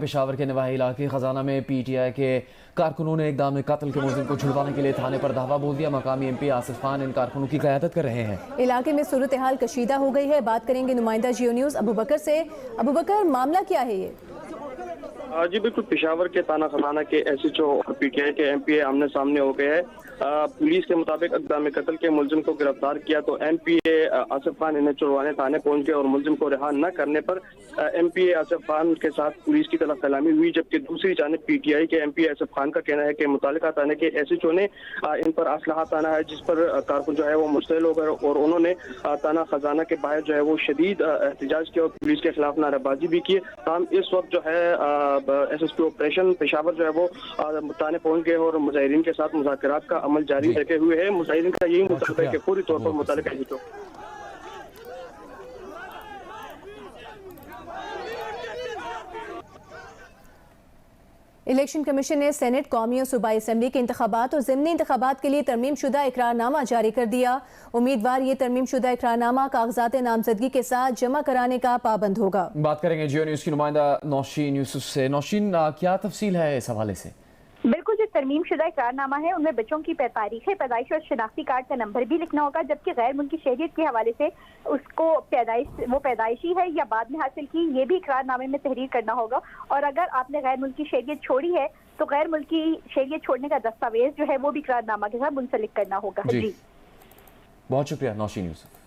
पेशावर के नवाही इलाके खजाना में PTI के कारकुनों ने इक़दाम कत्ल के मुलजिम को छुड़वाने के लिए थाने पर धावा बोल दिया। मकामी MP आसिफ खान इन कारकुनों की क़यादत कर रहे हैं। इलाके में सूरत हाल कशीदा हो गई है। बात करेंगे नुमाइंदा जियो न्यूज़ अबू बकर से। अबू बकर, मामला क्या है ये? जी बिल्कुल, पेशावर के थाना खजाना के SHO और PTI के MPA आमने सामने हो गए हैं। पुलिस के मुताबिक इक़दाम कत्ल के मुलजिम को गिरफ्तार किया तो MPA आसिफ खान इन्हें छुड़वाने थाने पहुंच गए और मुलजिम को रिहा न करने पर MPA आसिफ खान के साथ पुलिस की तरफ सलामी हुई, जबकि दूसरी जानिब PTI के MPA आसिफ खान का कहना है कि मुतालिका थाने के SHO ने इन पर असलहा ताना है, जिस पर कारकुन जो है वो मुश्तइल हो गए और उन्होंने थाना खजाना के बाहर जो है वो शदीद एहतजाज किया और पुलिस के खिलाफ नारेबाजी भी की। ताहम इस वक्त जो है SSP ऑपरेशन पेशावर जो है वो थाने पहुंच गए और मुजाहिरीन के साथ मुज़ाकरात का अमल जारी रखे हुए है। मुजाहिरीन का यही मुतालबा है कि पूरी तौर पर मुतालिका हिस्सों इलेक्शन कमीशन ने सेनेट, कौमी और सूबाई असम्बली के इंतखाबात और ज़िमनी इंतखाबात के लिए तरमीम शुदा इकरारनामा जारी कर दिया। उम्मीदवार ये तरमीम शुदा इकरारनामा कागजात नामजदगी के साथ जमा कराने का पाबंद होगा। बात करेंगे जियो न्यूज़ की नुमाइंदा नौशीन यूसुफ से। नौशीन, क्या तफसील है इस हवाले से? बिल्कुल, जो तरमीम शुदा इकरारनामा है उनमें बच्चों की तारीख पैदाइश और शनाख्ती कार्ड का नंबर भी लिखना होगा, जबकि गैर मुल्की शहरियत के हवाले से उसको पैदाइशी है या बाद में हासिल की, ये भी इकरारनामे में तहरीर करना होगा। और अगर आपने गैर मुल्की शहरियत छोड़ी है तो गैर मुल्की शहरियत छोड़ने का दस्तावेज जो है वो भी इकरारनामा के साथ मुंसलिक करना होगा। जी बहुत शुक्रिया नौशीन यूसुफ।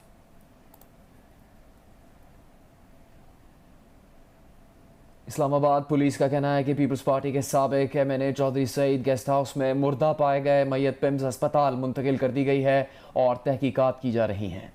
इस्लामाबाद पुलिस का कहना है कि पीपल्स पार्टी के साबिक MNA Chaudhry Saeed guest house में मुर्दा पाए गए। मैयत पिम्स अस्पताल मुंतकिल कर दी गई है और तहकीकात की जा रही हैं।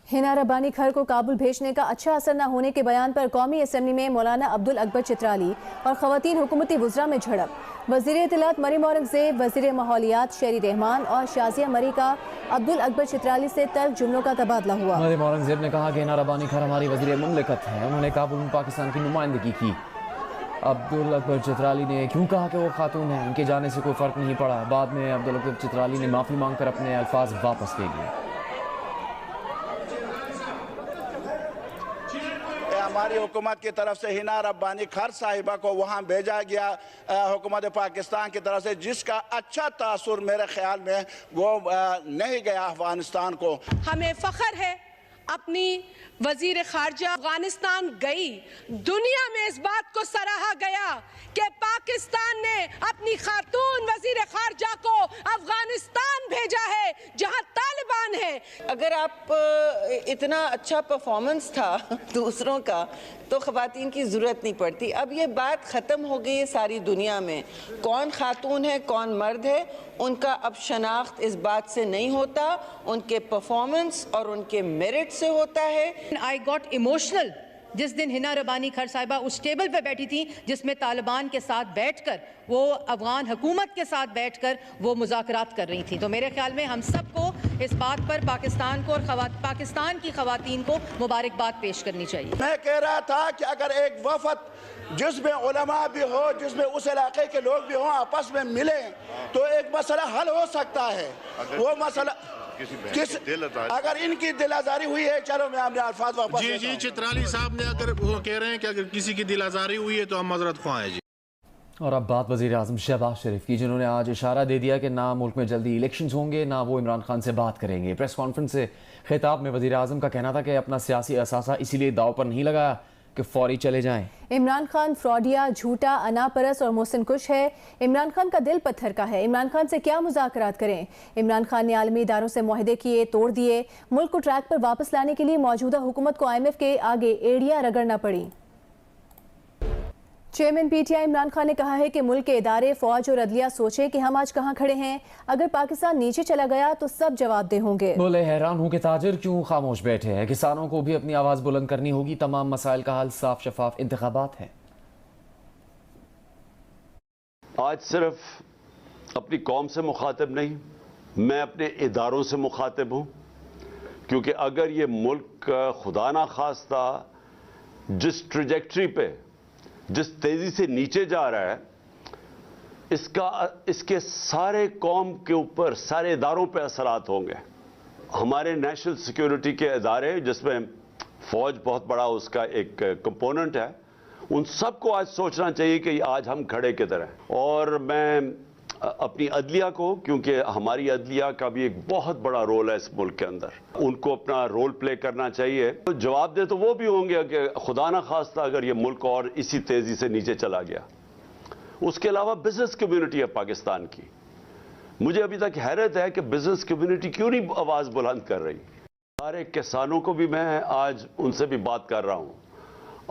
हिना रब्बानी खर को काबुल भेजने का अच्छा असर न होने के बयान पर कौमी असम्बली में मौलाना अब्दुल अकबर चित्राली और खवातीन हुकूमती वुज़रा में झड़प। वज़ीर इत्तलात मरीम औरंगज़ेब, वज़ीर माहौलियात शेरी रहमान और शाजिया मरी का अब्दुल अकबर चित्राली से तल्ख जुमलों का तबादला हुआ। मरीम औरंगज़ेब ने कहा कि हिना रब्बानी खर हमारी वज़ीर मुमलिकत है। उन्होंने काबुल में पाकिस्तान की नुमाइंदगी की। अब्दुल अकबर चित्राली ने क्यों कहा कि वो खातून है? उनके जाने से कोई फ़र्क नहीं पड़ा। बाद में अब्दुल अकबर चित्राली ने माफ़ी मांग कर अपने अल्फाज वापस ले लिए। हमारी हुकूमत की तरफ से हिना रब्बानी खर साहिबा को वहाँ भेजा गया हुकूमत पाकिस्तान की तरफ से, जिसका अच्छा तासुर मेरे ख्याल में वो नहीं गया अफगानिस्तान को। हमें फ़ख्र है अपनी वजीर खारजा अफगानिस्तान गई। दुनिया में इस बात को सराहा गया कि पाकिस्तान ने अपनी खातून वजीर खारजा को अफगानिस्तान भेजा है जहां तालिबान है। अगर आप इतना अच्छा परफॉर्मेंस था दूसरों का तो ख़वातीन की ज़रूरत नहीं पड़ती। अब ये बात ख़त्म हो गई है सारी दुनिया में। कौन खातून है कौन मर्द है उनका अब शनाख्त इस बात से नहीं होता, उनके परफॉर्मेंस और उनके मेरिट से होता है। आई गॉट इमोशनल जिस दिन हिना रब्बानी खर साहिबा उस टेबल पे बैठी थी जिसमें तालिबान के साथ बैठकर वो अफगान हुकूमत के साथ बैठकर वो मुज़ाकरात कर रही थी। तो मेरे ख्याल में हम सबको इस बात पर पाकिस्तान को और पाकिस्तान की ख़वातीन को मुबारकबाद पेश करनी चाहिए। मैं कह रहा था कि अगर एक वफद जिसमें उलमा भी हो, जिसमें उस इलाके के लोग भी हों, आपस में मिले तो एक मसला हल हो सकता है। वो मसला अगर इनकी दिल आजारी हुई है, चलो मैं अपने अल्फाज वापस। जी चित्राली साहब ने अगर वो कह रहे हैं कि अगर किसी की दिल आजारी हुई है तो हम मजरत ख्वाह हैं जी। और अब बात वज़ीर आज़म शहबाज शरीफ की, जिन्होंने आज इशारा दे दिया कि ना मुल्क में जल्दी इलेक्शंस होंगे ना वो इमरान खान से बात करेंगे। प्रेस कॉन्फ्रेंस से खिताब में वज़ीर आज़म का कहना था कि अपना सियासी असासा इसीलिए दाव पर नहीं लगाया कि फौरी चले जाएं। इमरान खान फ्रॉडिया, झूठा, अनापरस और मोहसिन कुश है। इमरान खान का दिल पत्थर का है। इमरान खान से क्या मुज़ाकरात करें? इमरान खान ने आलमी इदारों से मुआहदे किए, तोड़ दिए। मुल्क को ट्रैक पर वापस लाने के लिए मौजूदा हुकूमत को IMF के आगे एड़ियां रगड़ना पड़ी। चेयरमैन PTI इमरान खान ने कहा है कि मुल्क के इदारे, फौज और अदलिया सोचे कि हम आज कहाँ खड़े हैं। अगर पाकिस्तान नीचे चला गया तो सब जवाबदेह होंगे। बोले, हैरान हूँ कि ताजिर क्यों खामोश बैठे हैं। किसानों को भी अपनी आवाज़ बुलंद करनी होगी। तमाम मसाइल का हल साफ शफाफ इंतखाबात है। आज सिर्फ अपनी कौम से मुखातिब नहीं, मैं अपने इदारों से मुखातिब हूँ, क्योंकि अगर ये मुल्क खुदा ना खास्ता जिस ट्रैजेक्टरी पे, जिस तेजी से नीचे जा रहा है, इसके सारे कौम के ऊपर, सारे इदारों पे असरात होंगे। हमारे नेशनल सिक्योरिटी के इदारे जिसमें फौज बहुत बड़ा उसका एक कंपोनेंट है। उन सबको आज सोचना चाहिए कि आज हम खड़े किधर हैं। और मैं अपनी अदलिया को, क्योंकि हमारी अदलिया का भी एक बहुत बड़ा रोल है इस मुल्क के अंदर, उनको अपना रोल प्ले करना चाहिए। तो जवाब दे तो वो भी होंगे कि खुदा ना खास्ता अगर ये मुल्क और इसी तेजी से नीचे चला गया। उसके अलावा बिजनेस कम्युनिटी है पाकिस्तान की, मुझे अभी तक हैरत है कि बिजनेस कम्युनिटी क्यों नहीं आवाज बुलंद कर रही। सारे किसानों को भी मैं आज उनसे भी बात कर रहा हूं,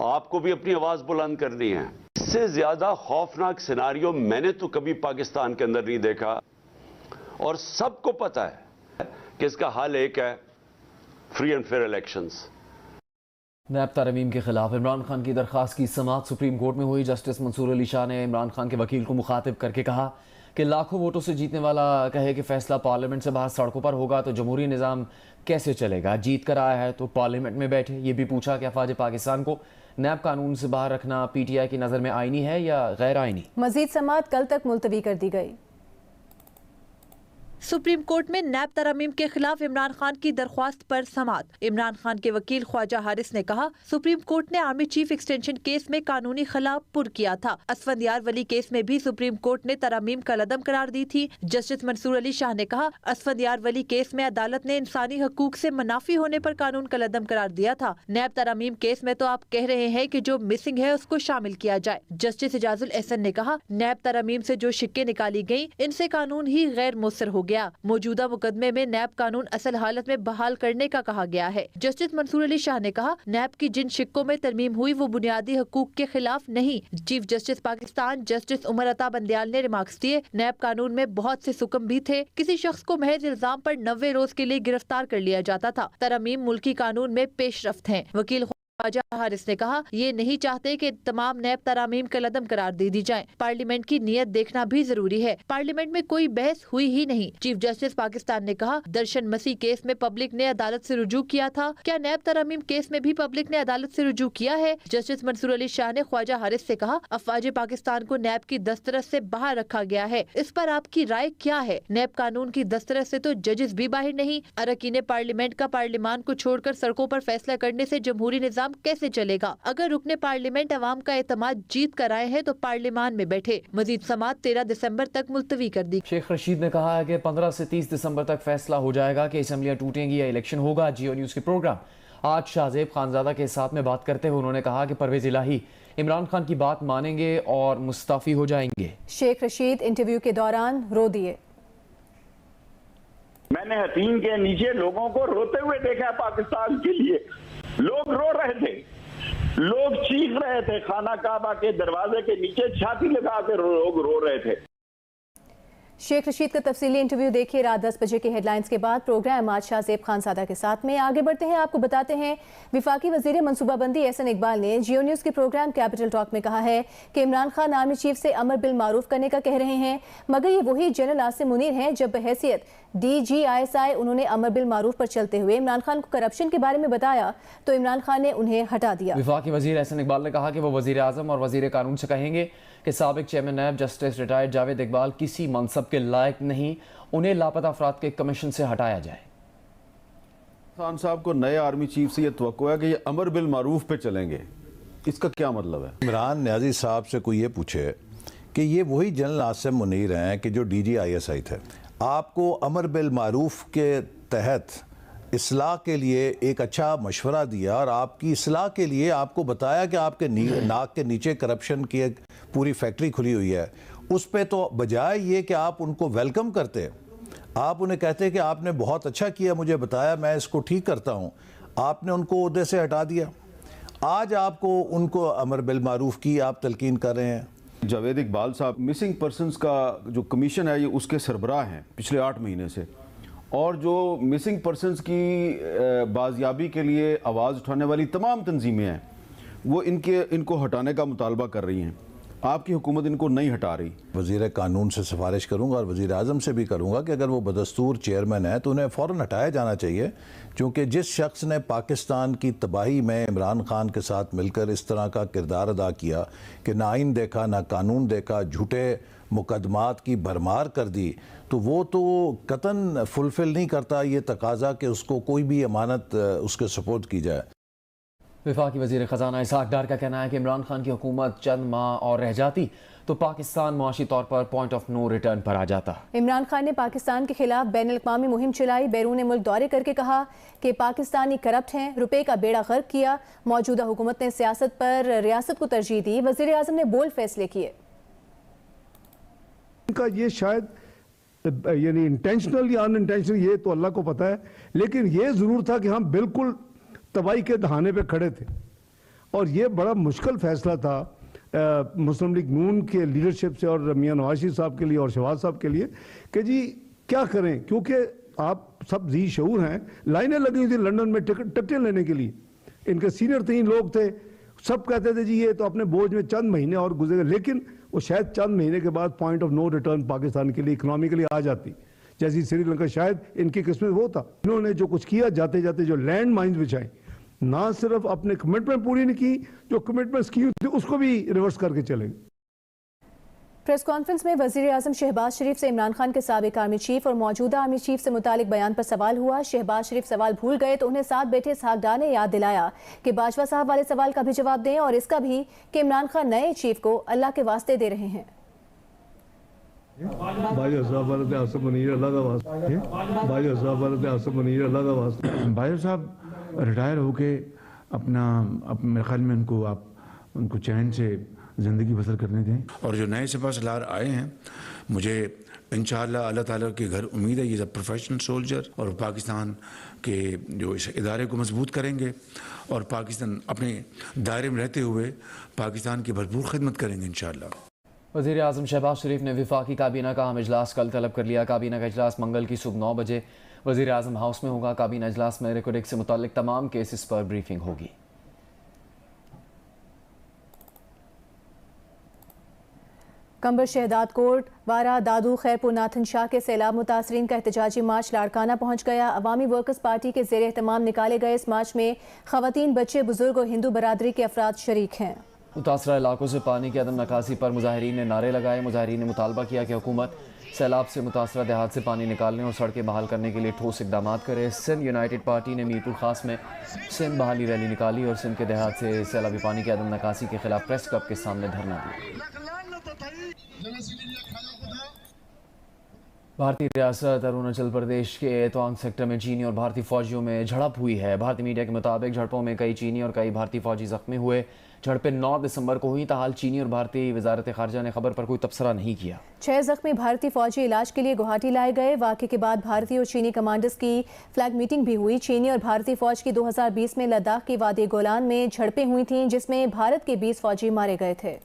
आपको भी अपनी आवाज बुलंद करनी है। इससे ज्यादा खौफनाक सिनारियो मैंने तो कभी पाकिस्तान के अंदर नहीं देखा, और सबको पता है कि इसका हल एक है, फ्री एंड फेयर इलेक्शंस। नैब तरमीम के खिलाफ इमरान खान की दरख्वास्त की समाअत सुप्रीम कोर्ट में हुई। जस्टिस मंसूर अली शाह ने इमरान खान के वकील को मुखातिब करके कहा कि लाखों वोटों से जीतने वाला कहे कि फैसला पार्लियामेंट से बाहर सड़कों पर होगा तो जमहूरी निज़ाम कैसे चलेगा। जीत कर आया है तो पार्लियामेंट में बैठे। ये भी पूछा कि अफवाज पाकिस्तान को नैब कानून से बाहर रखना PTI की नज़र में आईनी है या गैर आईनी। मजीद समाअत कल तक मुलतवी कर दी गई। सुप्रीम कोर्ट में नैब तरमीम के खिलाफ इमरान खान की दरख्वास्त पर समाअत। इमरान खान के वकील ख्वाजा हारिस ने कहा, सुप्रीम कोर्ट ने आर्मी चीफ एक्सटेंशन केस में कानूनी खला पुर किया था। असफंदियार वली केस में भी सुप्रीम कोर्ट ने तरमीम कलअदम करार दी थी। जस्टिस मंसूर अली शाह ने कहा, असफंदियार वली केस में अदालत ने इंसानी हकूक से मुनाफी होने पर कानून कलअदम करार दिया था। नैब तरमीम केस में तो आप कह रहे हैं कि जो मिसिंग है उसको शामिल किया जाए। जस्टिस इजाजुल एहसन ने कहा, नैब तरमीम से जो शिक्के निकाली गयी इनसे कानून ही गैर मुस्तर हो गया। मौजूदा मुकदमे में नैब कानून असल हालत में बहाल करने का कहा गया है। जस्टिस मंसूर अली शाह ने कहा, नैब की जिन शिक्कों में तरमीम हुई वो बुनियादी हकूक के खिलाफ नहीं। Chief justice Pakistan justice Umar Ata Bandial ने रिमार्क्स दिए, नैब कानून में बहुत से सुकम भी थे। किसी शख्स को महज इल्जाम पर 90 रोज के लिए गिरफ्तार कर लिया जाता था। तरमीम मुल्की कानून में पेशरफ्त है। वकील ख्वाजा हारिस ने कहा, ये नहीं चाहते कि तमाम नैब तरामीम कलअदम करार दे दी जाएं। पार्लियामेंट की नीयत देखना भी जरूरी है। पार्लियामेंट में कोई बहस हुई ही नहीं। चीफ जस्टिस पाकिस्तान ने कहा, दर्शन मसीह केस में पब्लिक ने अदालत से रुजू किया था, क्या नैब तरामीम केस में भी पब्लिक ने अदालत से रुजू किया है। जस्टिस मंसूर अली शाह ने ख्वाजा हारिस से कहा, अफवाज पाकिस्तान को नैब की दस्तरस से बाहर रखा गया है, इस पर आपकी राय क्या है। नैब कानून की दस्तरस से तो जजेस भी बाहर नहीं। अरकीन पार्लियामेंट का पार्लियामान को छोड़कर सड़कों पर फैसला करने से जमहूरी निजाम कैसे चलेगा। अगर रुकने पार्लियामेंट अवाम का एतमाद जीत कर आए हैं तो पार्लियामान में बैठे। मजीद समाअत 13 दिसंबर तक मुलतवी कर दी। शेख रशीद ने कहा है कि 15 से 30 दिसंबर तक फैसला हो जाएगा कि असेंबलियां टूटेंगी या इलेक्शन होगा। जियो न्यूज के प्रोग्राम आज शाहजेब खानजादा के साथ में बात करते हुए उन्होंने कहा कि परवेज इलाही इमरान खान की बात मानेंगे और मुस्तफी हो जाएंगे। शेख रशीद इंटरव्यू के दौरान रो दिए। मैंने हसीन के नीचे लोगों को रोते हुए देखा पाकिस्तान के लिए। लोग रो रहे थे, लोग चीख रहे थे, खाना काबा के दरवाजे के नीचे छाती लगा के लोग रो रहे थे। शेख रशीद का तफसीली इंटरव्यू देखिए रात 10 बजे के हेडलाइंस के बाद। प्रोग्राम आज शाहजेब खानजादा के साथ में आगे बढ़ते हैं। आपको बताते हैं, विफाकी वजीर मनसूबाबंदी एहसन इकबाल ने जियो न्यूज के प्रोग्राम कैपिटल टॉक में कहा है कि इमरान खान आर्मी चीफ से अमर बिल मारूफ करने का कह रहे हैं, मगर ये वही जनरल आसिम मुनीर हैं जब बहैसियत DGISI उन्होंने अमर बिल मारूफ पर चलते हुए इमरान खान को करप्शन के बारे में बताया तो इमरान खान ने उन्हें हटा दिया। विफाकी वजीर एहसन इकबाल ने कहा कि वो वजीर आजम और वजीर कानून से कहेंगे कि साबिक chairman NAB justice retired Javed Iqbal किसी मनसब के लायक नहीं, उन्हें लापता अफराद के कमीशन से हटाया जाए। खान साहब को नए आर्मी चीफ से ये तवक्को है कि ये अमर बिल मारूफ पे चलेंगे, इसका क्या मतलब है? इमरान न्याजी साहब से कोई ये पूछे कि ये वही जनरल आसिम मुनीर हैं कि जो DGISI थे, आपको अमर बिल मारूफ के तहत इस्लाह के लिए एक अच्छा मशवरा दिया और आपकी इस्लाह के लिए आपको बताया कि आपके नाक के नीचे करप्शन की एक पूरी फैक्ट्री खुली हुई है, उस पे तो बजाय ये कि आप उनको वेलकम करते, आप उन्हें कहते कि आपने बहुत अच्छा किया, मुझे बताया, मैं इसको ठीक करता हूँ, आपने उनको ओहदे से हटा दिया। आज आपको उनको अमर बिल मारूफ की आप तलकीन कर रहे हैं। जावेद इकबाल साहब मिसिंग पर्सनस का जो कमीशन है ये उसके सरबराह हैं पिछले 8 महीने से, और जो मिसिंग पर्सनस की बाजियाबी के लिए आवाज़ उठाने वाली तमाम तंजीमें हैं वो इनको हटाने का मुतालबा कर रही हैं। आपकी हुकूमत इनको नहीं हटा रही। वज़ीर कानून से सिफारिश करूंगा और वज़ीर आज़म से भी करूंगा कि अगर वो बदस्तूर चेयरमैन है तो उन्हें फ़ौरन हटाया जाना चाहिए, क्योंकि जिस शख्स ने पाकिस्तान की तबाही में इमरान खान के साथ मिलकर इस तरह का किरदार अदा किया कि ना आइन देखा ना कानून देखा, झूठे मुकदमात की भरमार कर दी, तो वो तो कतन फुलफ़िल नहीं करता ये तकाज़ा कि उसको कोई भी अमानत उसके सपोर्ट की जाए। वफाकी वज़ीर ख़जाना इसहाक़ डार का कहना है कि इमरान खान की हुकूमत चंद माह और रह जाती तो पाकिस्तान मुआशी तौर पर पॉइंट ऑफ नो रिटर्न पर आ जाता। इमरान खान ने पाकिस्तान के खिलाफ बैनुल-अक़वामी मुहिम चलाई, बैरून मुल्क दौरे करके कहा कि पाकिस्तानी करप्ट हैं, रुपए का बेड़ा गर्क किया। मौजूदा हुकूमत ने सियासत पर रियासत को तरजीह दी। वज़ीर आज़म ने बोल्ड फैसले किए। इनका ये शायद यानी इंटेंशनल या अनइंटेंशनल ये तो अल्लाह को पता है, लेकिन ये ज़रूर था कि हम बिल्कुल तबाही के दहाने पे खड़े थे और ये बड़ा मुश्किल फैसला था मुस्लिम लीग नून के लीडरशिप से और मियां नवाज शरीफ साहब के लिए और शहबाज साहब के लिए कि जी क्या करें, क्योंकि आप सब जी शऊर हैं। लाइनें लगी हुई थी लंदन में टिकटें लेने के लिए, इनके सीनियर 3 लोग थे, सब कहते थे जी ये तो अपने बोझ में चंद महीने और गुजरे, लेकिन वो शायद चंद महीने के बाद point of no return Pakistan के लिए इकोनॉमिकली आ जाती, जैसी श्रीलंका शायद इनकी किस्मत वो था। इन्होंने जो कुछ किया, जाते जाते जो लैंड माइन्स बिछाए, ना सिर्फ अपने कमिटमेंट पूरी नहीं की, जो कमिटमेंट्स की थी उसको भी रिवर्स करके चले। प्रेस कॉन्फ्रेंस में वज़ीर आज़म शहबाज शरीफ से इमरान खान के साबिक आर्मी चीफ और मौजूदा आर्मी चीफ से मुतालिक बयान पर सवाल हुआ। शहबाज शरीफ सवाल भूल गए तो उन्हें साथ बैठे इसहाक़ डार ने याद दिलाया कि बाजवा साहब वाले सवाल का भी जवाब दें और इसका भी कि इमरान खान नए चीफ को अल्लाह के वास्ते दे रहे हैं। बाजवा साहब रिटायर होके मेरे ख्याल में उनको चैन से ज़िंदगी बसर करने दें। और जो नए सिपहसालार आए हैं, मुझे इंशाअल्लाह अल्लाह ताला के घर उम्मीद है ये सब प्रोफेशनल सोल्जर और पाकिस्तान के जो इस इदारे को मजबूत करेंगे और पाकिस्तान अपने दायरे में रहते हुए पाकिस्तान की भरपूर खिदमत करेंगे इंशाअल्लाह। वज़ीर आज़म शहबाज शरीफ ने वफाकी काबीना का अहम इजलास कल तलब कर लिया। काबीना का इजलास मंगल की सुबह 9 बजे वज़ीर आज़म हाउस में होगा। काबीना इजलास में रिकॉर्ड एक्ट से मुताल्लिक तमाम केसेस पर ब्रीफिंग होगी। कंबर शहदाद कोट, वारा, दादू, खैरपुर, नाथन शाह के सैलाब मुतासरीन का एहतजाजी मार्च लाड़काना पहुंच गया। अवामी वर्कर्स पार्टी के ज़ेर एहतमाम निकाले गए इस मार्च में ख़वातीन, बच्चे, बुजुर्ग और हिंदू बरादरी के अफराद शरीक हैं। मुतासरा इलाकों से पानी की अदम नकासी पर मुजाहिरीन ने नारे लगाए। मुजाहिरीन ने मुतालबा किया कि हुकूमत सैलाब से मुतासरा देहात से पानी निकालने और सड़कें बहाल करने के लिए ठोस इकदाम करे। सिंध यूनाइटेड पार्टी ने मीरपुर खास में सिंध बहाली रैली निकाली और सिंध के देहात से सैलाबी पानी की अदम नकासी के खिलाफ प्रेस क्लब के सामने धरना दिया। भारतीय रियासत अरुणाचल प्रदेश के तवांग सेक्टर में चीनी और भारतीय फौजियों में झड़प हुई है। भारतीय मीडिया के मुताबिक झड़पों में कई चीनी और कई भारतीय फौजी जख्मी हुए। झड़पें 9 दिसंबर को हुई। ताहाल चीनी और भारतीय वजारत खारजा ने खबर पर कोई तबसरा नहीं किया। 6 जख्मी भारतीय फौजी इलाज के लिए गुवाहाटी लाए गए। वाक़े के बाद भारतीय और चीनी कमांडर्स की फ्लैग मीटिंग भी हुई। चीनी और भारतीय फौज की 2020 में लद्दाख के वादी गोलान में झड़पें हुई थीं, जिसमें भारत के 20 फौजी मारे गए थे।